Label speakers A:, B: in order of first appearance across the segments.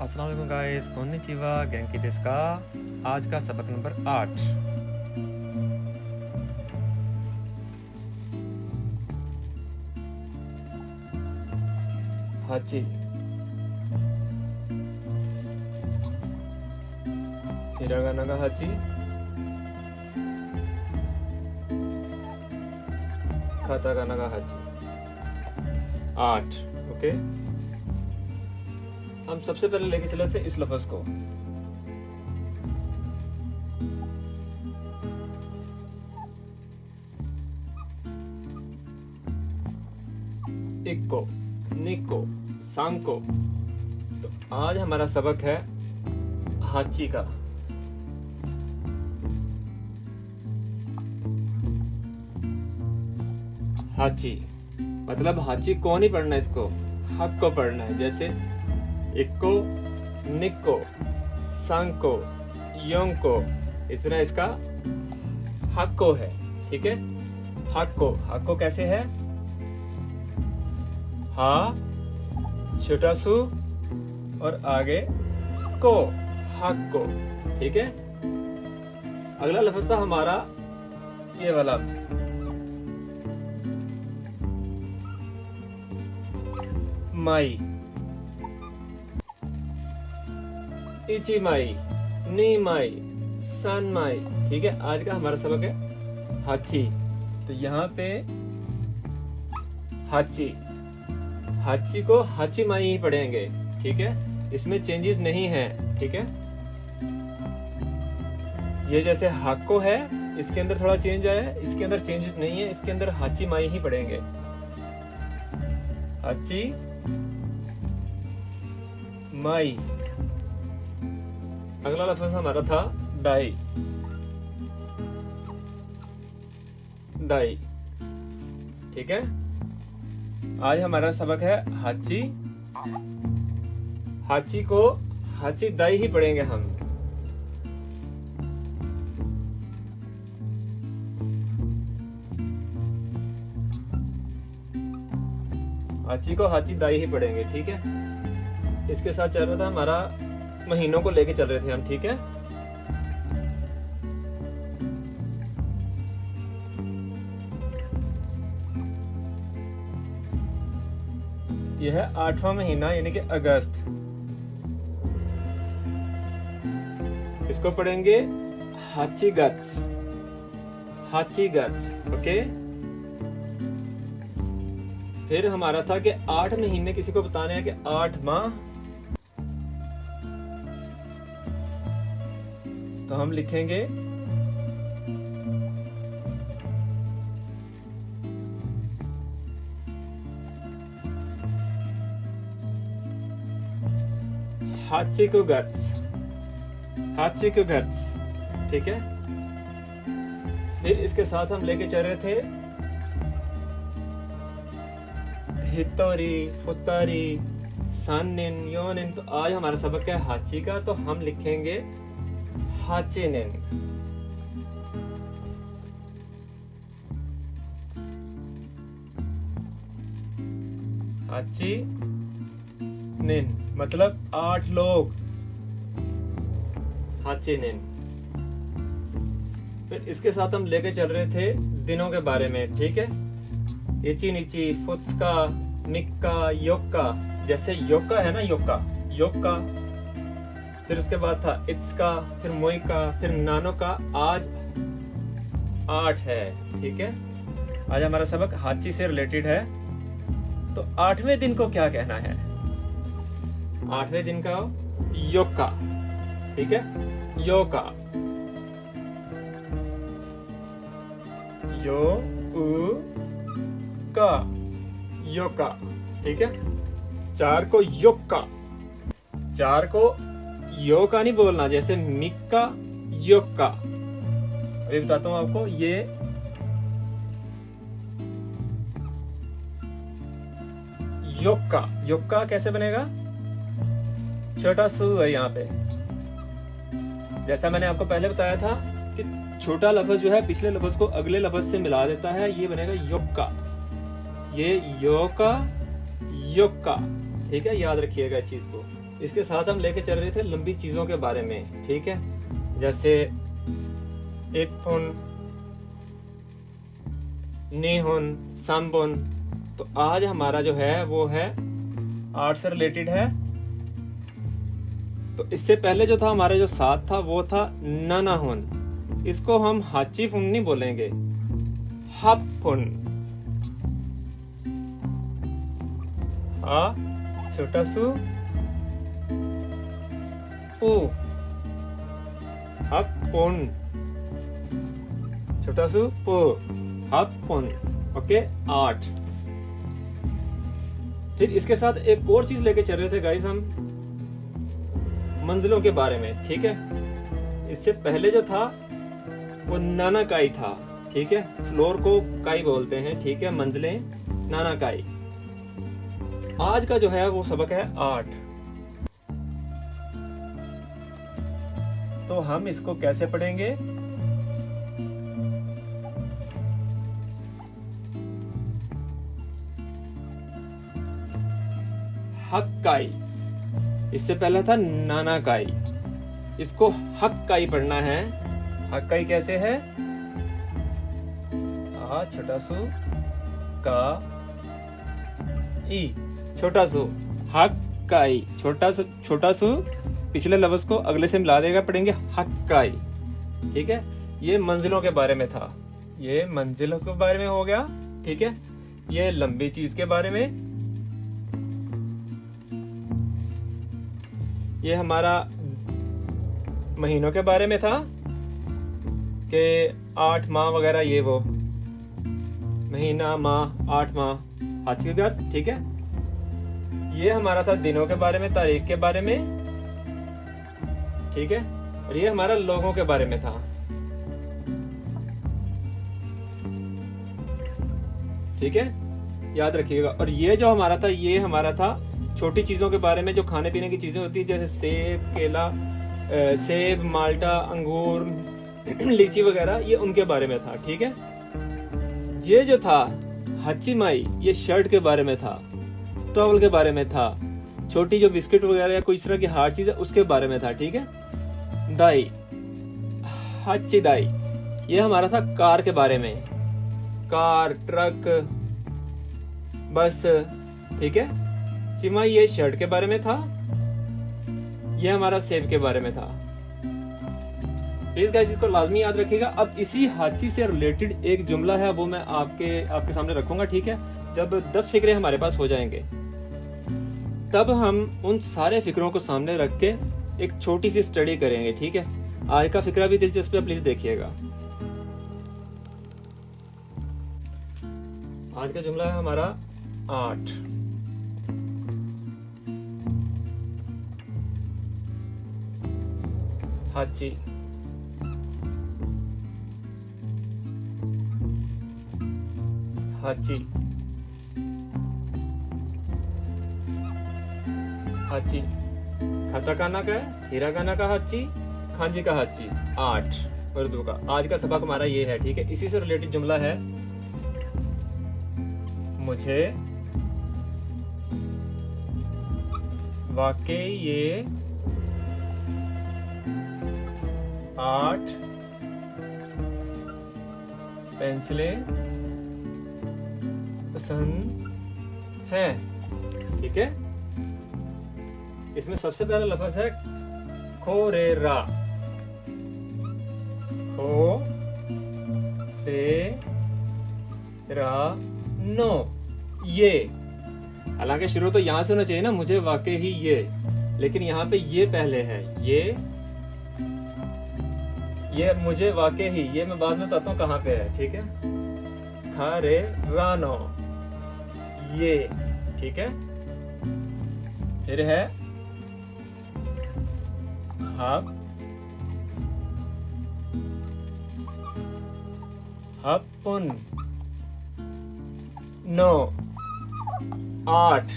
A: अस्सलाम वालेकुम गाइस, कोन्निचिवा, गेंकी देsu का। आज का सबक नंबर 8। हाची, हिरागाना का हाची, काटागाना का हाची। 8। ओके, हम सबसे पहले लेके चले थे इस लफ्ज को। इक्को, निको, सांको। तो आज हमारा सबक है हाची का। हाची मतलब हाची को नहीं पढ़ना, इसको हक को पढ़ना है। जैसे इक्को, निक्को, सांको, योंको, इस तरह इसका हक्को है। ठीक है, हक्को, हक्को कैसे है? हा, छोटा सु और आगे को, हक्को। ठीक है, अगला लफ्ज था हमारा ये वाला, माई, इची माई, नी माई, सन माई। ठीक है, आज का हमारा सबक है हाची। तो यहाँ पे हाची, हाची को हाची माई ही पढ़ेंगे। ठीक है, इसमें चेंजेस नहीं है। ठीक है, ये जैसे हाको है, इसके अंदर थोड़ा चेंज आया है, इसके अंदर चेंजेस नहीं है, इसके अंदर हाची माई ही पढ़ेंगे। हाची माई। अगला लफ्ज हमारा था डाई, डाई। ठीक है, आज हमारा सबक है हाची। हाची को हाची दाई ही पढ़ेंगे हम। हाची को हाची दाई ही पढ़ेंगे। ठीक है, इसके साथ चल रहा था हमारा, महीनों को लेके चल रहे थे हम। ठीक है, यह है 8वां महीना यानी कि अगस्त। इसको पढ़ेंगे हाची गत्स, हाची गत्स। ओके, फिर हमारा था कि 8 महीने किसी को बताने हैं कि 8 माह। तो हम लिखेंगे हाचिकुगत्स, हाचिकुगत्स। ठीक है, फिर इसके साथ हम लेके चल रहे थे हितोरी, फुतारी, सानिन, योनिन। तो आज हमारा सबक है हाची का, तो हम लिखेंगे हाचिनिन। हाची निन मतलब 8 लोग, हाचिनिन। फिर इसके साथ हम लेके चल रहे थे दिनों के बारे में। ठीक है, इची निची, फुत्सका, निक्का, योक्का। जैसे योक्का है ना, योक्का, योक्का। फिर उसके बाद था इत्सका, फिर मोइका, फिर नानो का। आज 8 है। ठीक है, आज हमारा सबक हाची से रिलेटेड है। तो 8वें दिन को क्या कहना है? 8वें दिन का योक्का। ठीक है, योका, यो उ का, योका। ठीक है, 4 को योक्का, 4 को यो का नहीं बोलना, जैसे मिक्का, योक्का। अभी बताता हूं आपको। ये योक्का, योक्का कैसे बनेगा? छोटा सु है यहाँ पे। जैसा मैंने आपको पहले बताया था कि छोटा लफ्ज जो है पिछले लफ्ज को अगले लफ्ज से मिला देता है, ये बनेगा योक्का। ये योका, योक्का। ठीक है, याद रखिएगा इस चीज को। इसके साथ हम लेके चल रहे थे लंबी चीजों के बारे में, ठीक है, जैसे एपुन, नेहुन, सांबुन। तो आज हमारा जो है वो है आर्ट से रिलेटेड है। तो इससे पहले जो था हमारा जो साथ था वो था नानाहुन। इसको हम हाचीफुन नहीं बोलेंगे, हापुन। हा छोटा सु पू, हापुन, छोटा सु पू, हापुन। ओके, 8। फिर इसके साथ एक और चीज लेके चल रहे थे गाइस हम, मंजिलों के बारे में, ठीक है। इससे पहले जो था वो नाना काई था, ठीक है। फ्लोर को काई बोलते हैं, ठीक है, मंजिलें नाना काई। आज का जो है वो सबक है 8। तो हम इसको कैसे पढ़ेंगे? हक्काई। इससे पहला था नाना काई, इसको हक्काई पढ़ना है। हक्काई कैसे है? आ छोटा सु का ई, छोटा सु हक्काई। छोटा सु पिछले लफ्ज को अगले से मिला देगा, पढ़ेंगे हक्काई, ठीक है। ये मंजिलों के बारे में था, ये मंजिलों के बारे में हो गया, ठीक है। ये लंबी चीज के बारे में, ये हमारा महीनों के बारे में था कि 8 माह वगैरह, ये वो महीना, माह, 8 माह, आज के अर्थ, ठीक है। ये हमारा था दिनों के बारे में, तारीख के बारे में, ठीक है। और ये हमारा लोगों के बारे में था, ठीक है, याद रखिएगा। और ये जो हमारा था, ये हमारा था छोटी चीजों के बारे में, जो खाने पीने की चीजें होती है, जैसे सेब, केला, सेब, माल्टा, अंगूर, लीची वगैरह, ये उनके बारे में था, ठीक है। ये जो था हच्चीमाई, ये शर्ट के बारे में था, टॉवल के बारे में था, छोटी जो बिस्किट वगैरह या कोई इस तरह की हार्ड चीज है उसके बारे में था, ठीक है। दाई, हच्ची दाई, ये हमारा था कार के बारे में, कार, ट्रक, बस, ठीक है। चिमा, ये शर्ट के बारे में था, ये हमारा सेब के बारे में था। प्लीज गाइस, इसको लाजमी याद रखिएगा। अब इसी हाची से रिलेटेड एक जुमला है, वो मैं आपके सामने रखूंगा, ठीक है। जब 10 फिक्रे हमारे पास हो जाएंगे, तब हम उन सारे फिक्रों को सामने रख के एक छोटी सी स्टडी करेंगे, ठीक है। आज का फिक्रा भी दिलचस्प है, प्लीज देखिएगा। आज का जुमला है हमारा 8। हाची, हाची, हाची। काटाकाना का है, हिरागाना का हाची, खांजी का हाची। 8 उर्दू का। आज का सबक हमारा ये है, ठीक है। इसी से रिलेटेड जुमला है, मुझे वाकई ये 8 पेंसिलें पसंद है, ठीक है। इसमें सबसे पहला लफ्ज है खोरेरा, खो रे रा नो, ये। हालांकि शुरू तो यहां से होना चाहिए ना, मुझे वाकई ही ये, लेकिन यहाँ पे ये पहले है, ये मुझे वाकई ही, ये मैं बाद में बताता हूँ कहाँ पे है, ठीक है। खा रे रानो, ये, ठीक है। फिर है हप, हपुन, 9, 8,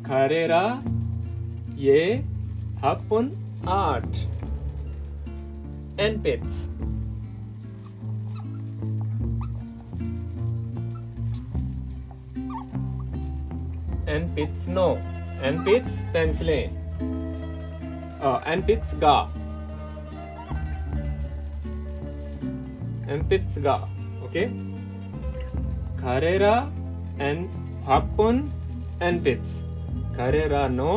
A: खरेरा, ये, हपुन, 8, एनपिट्स, एनपिट्स, नो, एनपिट्स पेंसिलें, एनपित्सगा, एनपित्सगा, ओके। 카레라 एन हापुन एनपित्स, 카레라 नो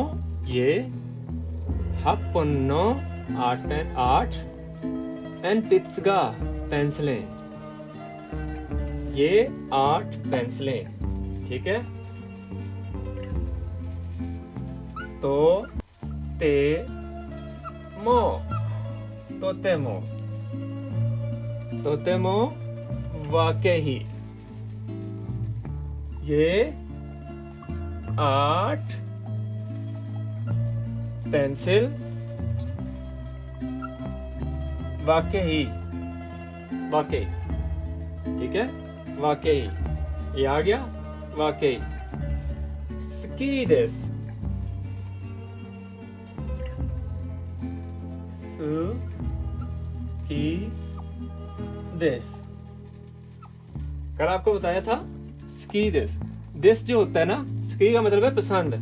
A: ये, हापुन नो 8 एनपित्सगा पेंसिलें, ये 8 पेंसिलें, ठीक है। तो ते मो, तोतेमो, तोतेमो वाकई, ये 8 पेंसिल वाकई, वाकई, ठीक है, वाकई, ये आ गया, वाकई। स्की देस, की देस, कल आपको बताया था स्की देस, देस जो होता है ना, स्की का मतलब है पसंद,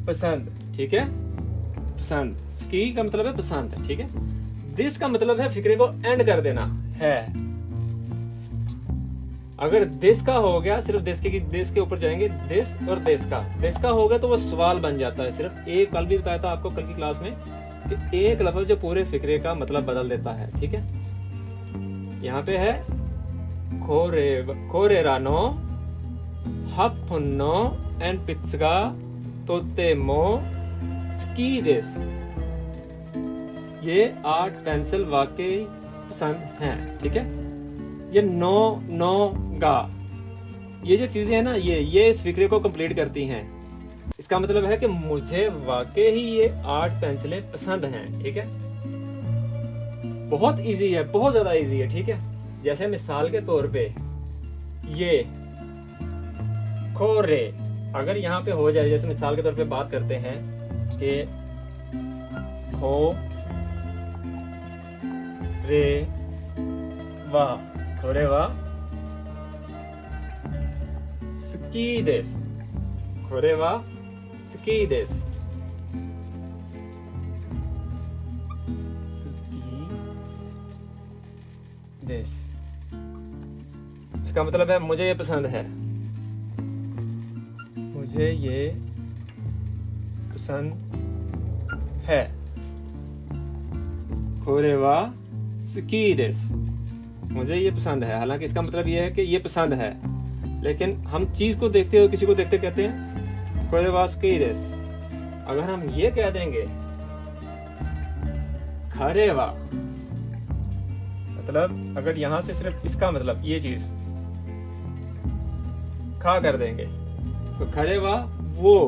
A: पसंद, ठीक है, पसंद, स्की का मतलब है पसंद, ठीक है। देस का मतलब है फिक्रे को एंड कर देना है। अगर देश का हो गया, सिर्फ देश के ऊपर जाएंगे, देश और देश का हो गया तो वो सवाल बन जाता है। सिर्फ एक, कल भी बताया था आपको कल की क्लास में कि एक लफ्ज जो पूरे फिक्रे का मतलब बदल देता है, ठीक है। यहाँ पे है कोरेरानो हापुन्नो एनपित्सगा तोतेमो स्की देस, ये 8 पेंसिल वाकई पसंद हैं, ठीक है। ये नो गा, ये जो चीजें हैं ना, ये इस फिक्रे को कंप्लीट करती हैं। इसका मतलब है कि मुझे वाकई ही ये 8 पेंसिलें पसंद हैं, ठीक है। बहुत इजी है, बहुत ज्यादा इजी है, ठीक है। जैसे मिसाल के तौर पे ये खोरे, अगर यहाँ पे हो जाए, जैसे मिसाल के तौर पे बात करते हैं कि खो रे वा, खोरे वा स्की देस, खोरे वा स्की देस, स्की देस, इसका मतलब है मुझे ये पसंद है, मुझे ये पसंद है, खोरे वा स्की देस, मुझे ये पसंद है। हालांकि इसका मतलब ये है कि ये पसंद है, लेकिन हम चीज को देखते हुए किसी को देखते कहते हैं खोरे वा स्की देस। अगर हम ये कह देंगे खरे वा, मतलब अगर यहां से सिर्फ इसका मतलब ये चीज खा कर देंगे तो खरे वा वो,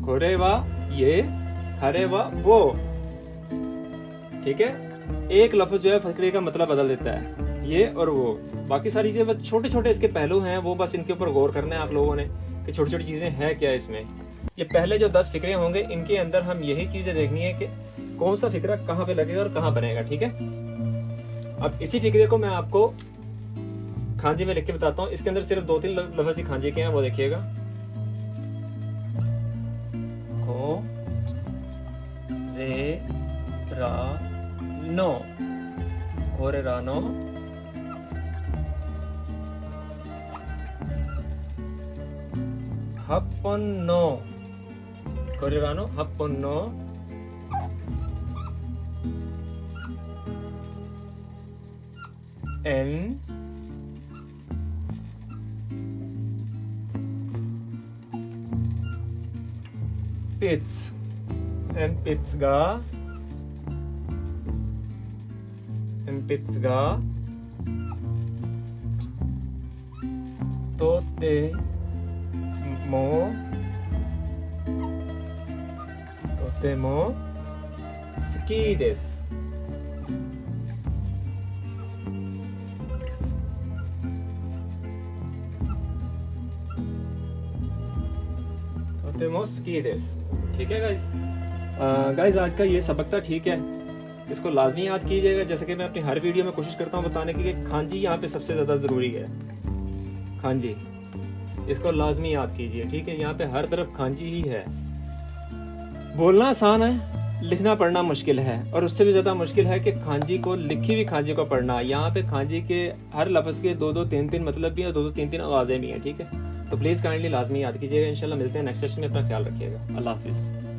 A: खोरे वा ये, खरे वा वो, ठीक है। एक लफ्ज जो है फकरे का मतलब बदल देता है, ये और वो। बाकी सारी चीजें बस छोटे छोटे इसके पहलू हैं, वो बस इनके ऊपर गौर करना है आप लोगों ने कि छोटी छोटी चीजें हैं क्या इसमें। ये पहले जो 10 फिक्रे होंगे, इनके अंदर हम यही चीजें देखनी है कि कौन सा फिक्रा कहाँ पे लगेगा और कहाँ बनेगा, ठीक है। अब इसी फिक्रे को मैं आपको खांजी में लिख के बताता हूँ। इसके अंदर सिर्फ 2-3 लफ्ज ही खांजी के हैं, वो देखिएगा। खो रे रा नो, खोरे रा नो, हप्पन्नो, खोरे रा नो हप्पन्नो, एन पिट्स, एन पिट्सगा, पिट्सगा तोते मो, तोते मो स्की देस, तोते मो स्की देस, ठीक है गाइस। आज का ये सबक था, ठीक है। इसको लाजमी याद कीजिएगा, जैसे कि मैं अपनी हर वीडियो में कोशिश करता हूँ बताने की कि खांजी यहाँ पे सबसे ज्यादा जरूरी है। खांजी, इसको लाजमी याद कीजिए, ठीक है। यहाँ पे हर तरफ खांजी ही है, बोलना आसान है, लिखना पढ़ना मुश्किल है, और उससे भी ज़्यादा मुश्किल है कि खांजी को, लिखी हुई खांजी को पढ़ना। यहाँ पे खांजी के हर लफ्ज़ के 2-2 3-3 मतलब भी है, 2-2 3-3 आवाज़ें भी हैं, ठीक है। तो प्लीज़ काइंडली लाजमी याद कीजिएगा। इंशाल्लाह मिलते हैं नेक्स्ट सेशन में, अपना ख्याल रखिएगा। अल्लाह हाफिज़।